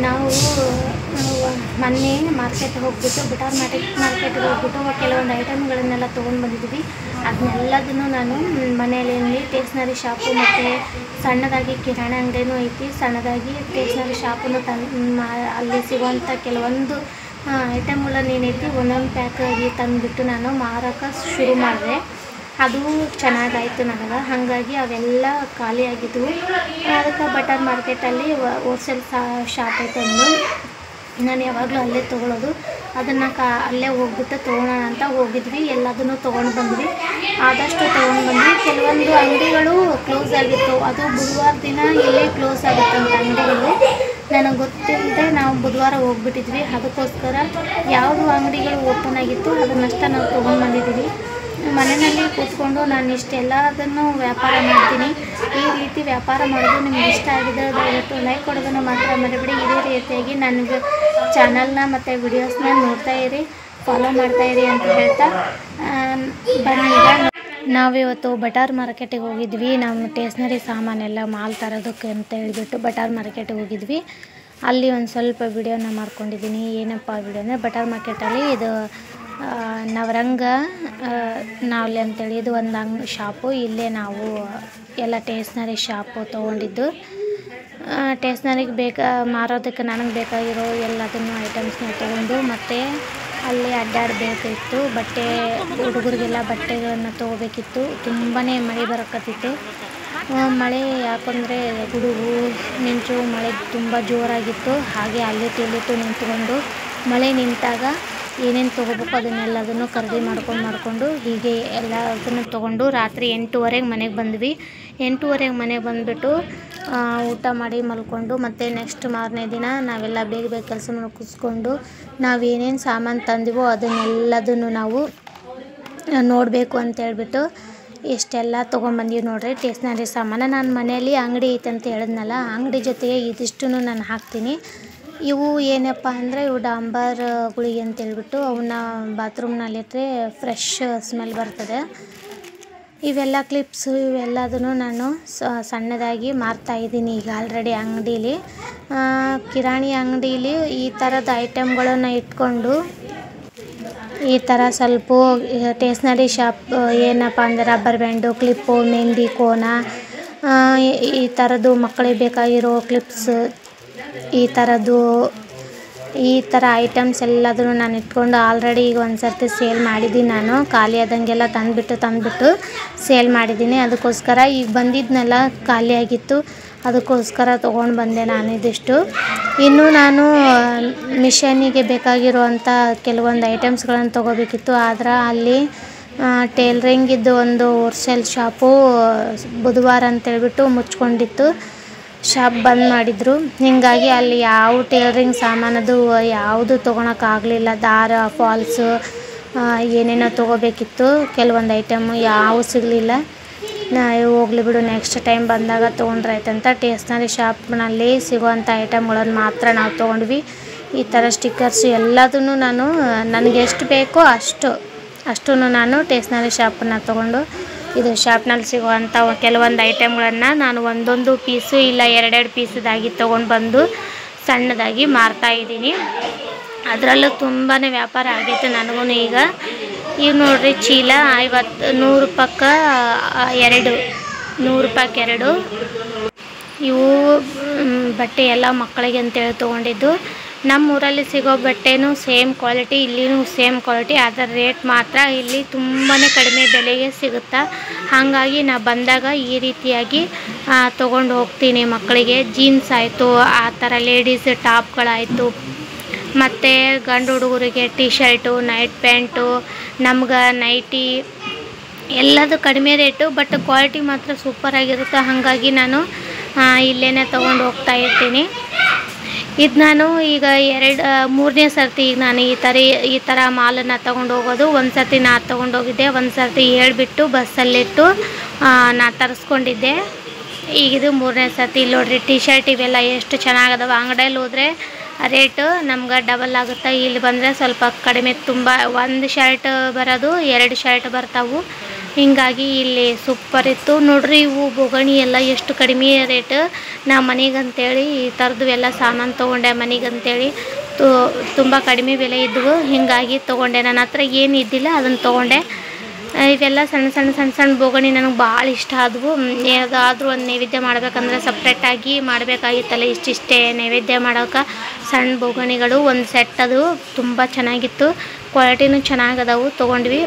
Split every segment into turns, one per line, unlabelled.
ನಾವು ಮೊನ್ನೆ ಮಾರ್ಕೆಟ್ಗೆ ಹೋಗ್ಬಿಟ್ಟು ಬಿಟಾರ್ ಮಾರ್ಕೆಟ್ಗೆ ಹೋಗ್ಬಿಟ್ಟು ಕೆಲವೊಂದು ಐಟಮ್ಗಳನ್ನೆಲ್ಲ ತೊಗೊಂಡು ಬಂದಿದ್ವಿ. ಅದನ್ನೆಲ್ಲದನ್ನು ನಾನು ಮನೆಯಲ್ಲಿ ಸ್ಟೇಷ್ನರಿ ಶಾಪು ಮತ್ತು ಸಣ್ಣದಾಗಿ ಕಿರಾಣಿ ಅಂಗಡಿನೂ ಐತಿ. ಸಣ್ಣದಾಗಿ ಸ್ಟೇಷ್ನರಿ ಶಾಪನ್ನು ಅಲ್ಲಿ ಸಿಗುವಂಥ ಕೆಲವೊಂದು ಐಟಮ್ಗಳನ್ನು ಏನೈತಿ ಒಂದೊಂದು ಪ್ಯಾಕಾಗಿ ತಂದುಬಿಟ್ಟು ನಾನು ಮಾರೋಕ್ಕೆ ಶುರು ಮಾಡಿದೆ. ಅದು ಚೆನ್ನಾಗಾಯಿತು ನನಗೆ. ಹಾಗಾಗಿ ಅವೆಲ್ಲ ಖಾಲಿ ಆಗಿದ್ವು. ಅದಕ್ಕೆ ಬಟಾರ್ ಮಾರ್ಕೆಟಲ್ಲಿ ಹೋಲ್ಸೇಲ್ ಶಾಪ್ ಐತೆ ಅಂದು ನಾನು ಯಾವಾಗಲೂ ಅಲ್ಲೇ ತೊಗೊಳ್ಳೋದು. ಅದನ್ನು ಅಲ್ಲೇ ಹೋಗ್ಬಿಟ್ಟು ತೊಗೊಳೋಣ ಅಂತ ಹೋಗಿದ್ವಿ. ಎಲ್ಲದನ್ನು ತೊಗೊಂಡು ಬಂದ್ವಿ. ಆದಷ್ಟು ತೊಗೊಂಡು ಬಂದ್ವಿ. ಕೆಲವೊಂದು ಅಂಗಡಿಗಳು ಕ್ಲೋಸ್ ಆಗಿತ್ತು. ಅದು ಬುಧವಾರ ದಿನ ಇಲ್ಲೇ ಕ್ಲೋಸ್ ಆಗುತ್ತಂತ ಅಂಗಡಿಗಳು. ನನಗೆ ಗೊತ್ತಿಲ್ಲದೆ ನಾವು ಬುಧವಾರ ಹೋಗ್ಬಿಟ್ಟಿದ್ವಿ. ಅದಕ್ಕೋಸ್ಕರ ಯಾವುದು ಅಂಗಡಿಗಳು ಓಪನ್ ಆಗಿತ್ತು ಅದನ್ನಷ್ಟೇ ನಾವು ತೊಗೊಂಡು ಬಂದಿದ್ದೀವಿ. ಮನೆಯಲ್ಲಿ ಕೂತ್ಕೊಂಡು ನಾನು ಇಷ್ಟೆಲ್ಲದನ್ನು ವ್ಯಾಪಾರ ಮಾಡ್ತೀನಿ. ಈ ರೀತಿ ವ್ಯಾಪಾರ ಮಾಡೋದು ನಿಮ್ಗೆ ಇಷ್ಟ ಆಗಿದೆ ದಯವಿಟ್ಟು ಲೈಕ್ ಕೊಡೋದನ್ನು ಮಾತ್ರ ಮರಿಬೇಡಿ. ಇದೇ ರೀತಿಯಾಗಿ ನನಗೆ ಚಾನಲ್ನ ಮತ್ತು ವಿಡಿಯೋಸ್ನ ನೋಡ್ತಾಯಿರಿ, ಫಾಲೋ ಮಾಡ್ತಾಯಿರಿ ಅಂತ ಹೇಳ್ತಾ ಬನ್ನಿ. ಈಗ ನಾವಿವತ್ತು ಬಟಾರ್ ಮಾರ್ಕೆಟಿಗೆ ಹೋಗಿದ್ವಿ. ನಮ್ಮ ಸ್ಟೇಷ್ನರಿ ಸಾಮಾನೆಲ್ಲ ಮಾಲ್ ತರೋದಕ್ಕೆ ಅಂತ ಹೇಳ್ಬಿಟ್ಟು ಬಟಾರ್ ಮಾರ್ಕೆಟಿಗೆ ಹೋಗಿದ್ವಿ. ಅಲ್ಲಿ ಒಂದು ಸ್ವಲ್ಪ ವಿಡಿಯೋನ ಮಾಡ್ಕೊಂಡಿದ್ದೀನಿ. ಏನಪ್ಪ ವಿಡಿಯೋ ಅಂದರೆ ಬಟಾರ್ ಮಾರ್ಕೆಟಲ್ಲಿ ಇದು ನವರಂಗ ನಾವಲ್ಲಿ ಅಂತೇಳಿ ಇದು ಒಂದು ಶಾಪು. ಇಲ್ಲೇ ನಾವು ಎಲ್ಲ ಸ್ಟೇಷ್ನರಿ ಶಾಪು ತೊಗೊಂಡಿದ್ದು. ಸ್ಟೇಷ್ನರಿಗೆ ಮಾರೋದಕ್ಕೆ ನನಗೆ ಬೇಕಾಗಿರೋ ಎಲ್ಲದನ್ನು ಐಟಮ್ಸ್ನ ತೊಗೊಂಡು ಮತ್ತು ಅಲ್ಲಿ ಅಡ್ಡಾಡಬೇಕಿತ್ತು. ಹುಡುಗರಿಗೆಲ್ಲ ಬಟ್ಟೆಗಳನ್ನು ತೊಗೋಬೇಕಿತ್ತು. ತುಂಬಾ ಮಳೆ ಬರಕತ್ತಿತ್ತು. ಮಳೆ ಯಾಕಂದರೆ ಗುಡುಗು ಮಿಂಚು ಮಳೆ ತುಂಬ ಜೋರಾಗಿತ್ತು. ಹಾಗೆ ಅಲ್ಲಿಟ್ಟು ನಿಂತ್ಕೊಂಡು ಮಳೆ ನಿಂತಾಗ ಏನೇನು ತೊಗೋಬೇಕು ಅದನ್ನೆಲ್ಲದನ್ನು ಖರೀದಿ ಮಾಡಿಕೊಂಡು ಹೀಗೆ ಎಲ್ಲದನ್ನು ತೊಗೊಂಡು ರಾತ್ರಿ 8:30ಗೆ ಮನೆಗೆ ಬಂದ್ವಿ. 8:30ಗೆ ಮನೆಗೆ ಬಂದುಬಿಟ್ಟು ಊಟ ಮಾಡಿ ಮಲ್ಕೊಂಡು ಮತ್ತು ನೆಕ್ಸ್ಟ್ ಮಾರನೇ ದಿನ ನಾವೆಲ್ಲ ಬೇಗ ಕೆಲಸ ಮುಗಿಸ್ಕೊಂಡು ನಾವೇನೇನು ಸಾಮಾನು ತಂದಿವೋ ಅದನ್ನೆಲ್ಲದನ್ನು ನಾವು ನೋಡಬೇಕು ಅಂತೇಳ್ಬಿಟ್ಟು ಇಷ್ಟೆಲ್ಲ ತೊಗೊಂಬಂದೀವಿ ನೋಡ್ರಿ. ಸ್ಟೇಷ್ನರಿ ಸಾಮಾನು ನಾನು ಮನೆಯಲ್ಲಿ ಅಂಗಡಿ ಐತೆ ಅಂತ ಹೇಳಿದ್ನಲ್ಲ, ಅಂಗಡಿ ಜೊತೆಗೆ ಇದಿಷ್ಟು ನಾನು ಹಾಕ್ತೀನಿ. ಇವು ಏನಪ್ಪ ಅಂದರೆ ಇವು ಡಾಂಬರ್ ಗುಳಿಗೆ ಅಂತೇಳ್ಬಿಟ್ಟು ಅವನ್ನ ಬಾತ್ರೂಮ್ನಲ್ಲಿಟ್ಟರೆ ಫ್ರೆಶ್ ಸ್ಮೆಲ್ ಬರ್ತದೆ. ಇವೆಲ್ಲ ಕ್ಲಿಪ್ಸು ಇವೆಲ್ಲದನ್ನು ನಾನು ಸಣ್ಣದಾಗಿ ಮಾರ್ತಾಯಿದ್ದೀನಿ ಈಗ ಆಲ್ರೆಡಿ ಅಂಗಡೀಲಿ. ಕಿರಾಣಿ ಅಂಗಡೀಲಿ ಈ ಥರದ ಐಟಮ್ಗಳನ್ನು ಇಟ್ಕೊಂಡು ಈ ಥರ ಸ್ವಲ್ಪ ಸ್ಟೇಷ್ನರಿ ಶಾಪ್ ಏನಪ್ಪ ಅಂದರೆ ರಬ್ಬರ್ ಬ್ಯಾಂಡು, ಕ್ಲಿಪ್ಪು, ಮೆಹಂದಿ ಕೋನ, ಈ ಥರದ್ದು ಮಕ್ಕಳಿಗೆ ಬೇಕಾಗಿರೋ ಕ್ಲಿಪ್ಸ್, ಈ ಥರ ಐಟಮ್ಸ್ ಎಲ್ಲದನ್ನು ನಾನು ಇಟ್ಕೊಂಡು ಆಲ್ರೆಡಿ ಈಗ ಒಂದು ಸರ್ತಿ ಸೇಲ್ ಮಾಡಿದ್ದೀನಿ. ನಾನು ಖಾಲಿ ಆದಂಗೆಲ್ಲ ತಂದುಬಿಟ್ಟು ಸೇಲ್ ಮಾಡಿದ್ದೀನಿ. ಅದಕ್ಕೋಸ್ಕರ ಈಗ ಬಂದಿದ್ದನ್ನೆಲ್ಲ ಖಾಲಿಯಾಗಿತ್ತು. ಅದಕ್ಕೋಸ್ಕರ ತೊಗೊಂಡು ಬಂದೆ ನಾನು ಇದಿಷ್ಟು. ಇನ್ನು ನಾನು ಮಿಷನಿಗೆ ಬೇಕಾಗಿರುವಂಥ ಕೆಲವೊಂದು ಐಟಮ್ಸ್ಗಳನ್ನು ತೊಗೋಬೇಕಿತ್ತು. ಆದ್ರೆ ಅಲ್ಲಿ ಟೇಲರಿಂಗಿದ್ದು ಒಂದು ಹೋಲ್ಸೇಲ್ ಶಾಪು ಬುಧವಾರ ಅಂತೇಳ್ಬಿಟ್ಟು ಮುಚ್ಕೊಂಡಿತ್ತು. ಶಾಪ್ ಬಂದ್ ಮಾಡಿದರು. ಹೀಗಾಗಿ ಅಲ್ಲಿ ಯಾವ ಟೇಲರಿಂಗ್ ಸಾಮಾನದು ಯಾವುದು ತೊಗೊಳಕ್ಕಾಗಲಿಲ್ಲ. ದಾರ, ಫಾಲ್ಸು ಏನೇನೋ ತೊಗೋಬೇಕಿತ್ತು. ಕೆಲವೊಂದು ಐಟಮು ಯಾವ ಸಿಗಲಿಲ್ಲ. ಹೋಗ್ಲಿ ಬಿಡು, ನೆಕ್ಸ್ಟ್ ಟೈಮ್ ಬಂದಾಗ ತೊಗೊಂಡ್ರಾಯ್ತಂತ ಸ್ಟೇಷ್ನರಿ ಶಾಪ್ನಲ್ಲಿ ಸಿಗುವಂಥ ಐಟಮ್ಗಳನ್ನು ಮಾತ್ರ ನಾವು ತೊಗೊಂಡ್ವಿ. ಈ ಥರ ಸ್ಟಿಕ್ಕರ್ಸು ಎಲ್ಲದನ್ನು ನಾನು ನನಗೆ ಎಷ್ಟು ಬೇಕೋ ಅಷ್ಟು ನಾನು ಸ್ಟೇಷ್ನರಿ ಶಾಪನ್ನು ತೊಗೊಂಡು ಇದು ಶಾಪ್ನಲ್ಲಿ ಸಿಗುವಂಥ ಕೆಲವೊಂದು ಐಟಮ್ಗಳನ್ನು ನಾನು ಒಂದೊಂದು ಪೀಸು ಇಲ್ಲ 2 ಪೀಸದಾಗಿ ತೊಗೊಂಡು ಬಂದು ಸಣ್ಣದಾಗಿ ಮಾರ್ತಾಯಿದ್ದೀನಿ. ಅದರಲ್ಲೂ ತುಂಬಾ ವ್ಯಾಪಾರ ಆಗೈತೆ ನನಗೂ ಈಗ ನೋಡ್ರಿ. ಚೀಲ 100 ರೂಪಾಯಿಗೆ 2 ಇವು ಬಟ್ಟೆ ಎಲ್ಲ ಮಕ್ಕಳಿಗೆ ಅಂತೇಳಿ ತೊಗೊಂಡಿದ್ದು. ನಮ್ಮ ಊರಲ್ಲಿ ಸಿಗೋ ಬಟ್ಟೆನೂ ಸೇಮ್ ಕ್ವಾಲಿಟಿ, ಇಲ್ಲಿನೂ ಸೇಮ್ ಕ್ವಾಲಿಟಿ. ಅದರ ರೇಟ್ ಮಾತ್ರ ಇಲ್ಲಿ ತುಂಬಾ ಕಡಿಮೆ ಬೆಲೆಗೆ ಸಿಗುತ್ತೆ. ಹಾಗಾಗಿ ನಾ ಬಂದಾಗ ಈ ರೀತಿಯಾಗಿ ತೊಗೊಂಡು ಹೋಗ್ತೀನಿ. ಮಕ್ಕಳಿಗೆ ಜೀನ್ಸ್ ಆಯಿತು, ಆ ಥರ ಲೇಡೀಸ್ ಟಾಪ್ಗಳಾಯಿತು, ಮತ್ತು ಗಂಡು ಹುಡುಗರಿಗೆ ಟೀ ಶರ್ಟು, ನೈಟ್ ಪ್ಯಾಂಟು, ನಮ್ಗೆ ನೈಟಿ ಎಲ್ಲದು ಕಡಿಮೆ ರೇಟು, ಬಟ್ ಕ್ವಾಲಿಟಿ ಮಾತ್ರ ಸೂಪರಾಗಿರುತ್ತೆ. ಹಾಗಾಗಿ ನಾನು ಇಲ್ಲೇ ತೊಗೊಂಡು ಹೋಗ್ತಾ ಇರ್ತೀನಿ. ಇದು ನಾನು ಈಗ 3ನೇ ಸರ್ತಿ ಈಗ ನಾನು ಈ ಥರ ಮಾಲನ್ನು ತೊಗೊಂಡು ಹೋಗೋದು. ಒಂದು ಸರ್ತಿ ನಾ ತೊಗೊಂಡೋಗಿದ್ದೆ, ಒಂದು ಸರ್ತಿ ಹೇಳ್ಬಿಟ್ಟು ಬಸ್ಸಲ್ಲಿಟ್ಟು ನಾ ತರಿಸ್ಕೊಂಡಿದ್ದೆ. ಈಗಿದು 3ನೇ ಸರ್ತಿ. ಇಲ್ಲಿ ನೋಡ್ರಿ ಟೀ ಶರ್ಟ್ ಇವೆಲ್ಲ ಎಷ್ಟು ಚೆನ್ನಾಗದವ. ಅಂಗಡಿಯಲ್ಲಿ ಹೋದರೆ ರೇಟು ನಮ್ಗೆ ಡಬಲ್ ಆಗುತ್ತೆ, ಇಲ್ಲಿ ಬಂದರೆ ಸ್ವಲ್ಪ ಕಡಿಮೆ. ತುಂಬ ಒಂದು ಶರ್ಟ್ ಬರೋದು 2 ಶರ್ಟ್ ಬರ್ತಾವೆ. ಹೀಗಾಗಿ ಇಲ್ಲಿ ಸೂಪರ್ ಇತ್ತು ನೋಡ್ರಿ. ಇವು ಬೊಗಣಿ ಎಲ್ಲ ಎಷ್ಟು ಕಡಿಮೆ ರೇಟ್. ನಾ ಮನೆಗಂತೇಳಿ ಈ ಥರದ್ದು ಎಲ್ಲ ಸಾಮಾನು ತೊಗೊಂಡೆ ಮನೆಗಂತೇಳಿ. ತುಂಬ ಕಡಿಮೆ ಬೆಲೆ ಇದ್ದವು, ಹೀಗಾಗಿ ತೊಗೊಂಡೆ. ನನ್ನ ಹತ್ರ ಏನು ಇದ್ದಿಲ್ಲ ಅದನ್ನು ತೊಗೊಂಡೆ. ಇವೆಲ್ಲ ಸಣ್ಣ ಸಣ್ಣ ಸಣ್ಣ ಸಣ್ಣ ಬೊಗಣಿ ನನಗೆ ಭಾಳ ಇಷ್ಟ ಆದವು. ಯಾವುದಾದ್ರೂ ಒಂದು ನೈವೇದ್ಯ ಮಾಡ್ಬೇಕಂದ್ರೆ ಸಪ್ರೇಟಾಗಿ ಮಾಡಬೇಕಾಗಿತ್ತಲ್ಲ, ಇಷ್ಟಿಷ್ಟೇ ನೈವೇದ್ಯ ಮಾಡೋಕೆ ಸಣ್ಣ ಬೊಗಣಿಗಳು ಒಂದು ಸೆಟ್ ಅದು ತುಂಬ ಚೆನ್ನಾಗಿತ್ತು. ಕ್ವಾಲಿಟಿನೂ ಚೆನ್ನಾಗದವು, ತೊಗೊಂಡ್ವಿ.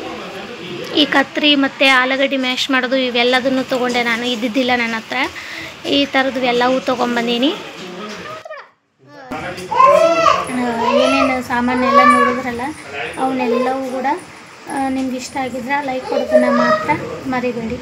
ಈ ಕತ್ರಿ ಮತ್ತು ಆಲೂಗಡ್ಡೆ ಮ್ಯಾಶ್ ಮಾಡೋದು ಇವೆಲ್ಲದನ್ನು ತೊಗೊಂಡೆ. ನಾನು ಇದ್ದಿದ್ದಿಲ್ಲ ನನ್ನ ಹತ್ರ. ಈ ಥರದ್ದು ಎಲ್ಲವೂ ತೊಗೊಂಬಂದೀನಿ. ಏನೇನು ಸಾಮಾನೆಲ್ಲ ನೋಡಿದ್ರಲ್ಲ, ಅವನ್ನೆಲ್ಲವೂ ಕೂಡ ನಿಮ್ಗೆ ಇಷ್ಟ ಆಗಿದ್ರೆ ಲೈಕ್ ಕೊಡೋದನ್ನು ಮಾತ್ರ ಮರಿಬೇಡಿ.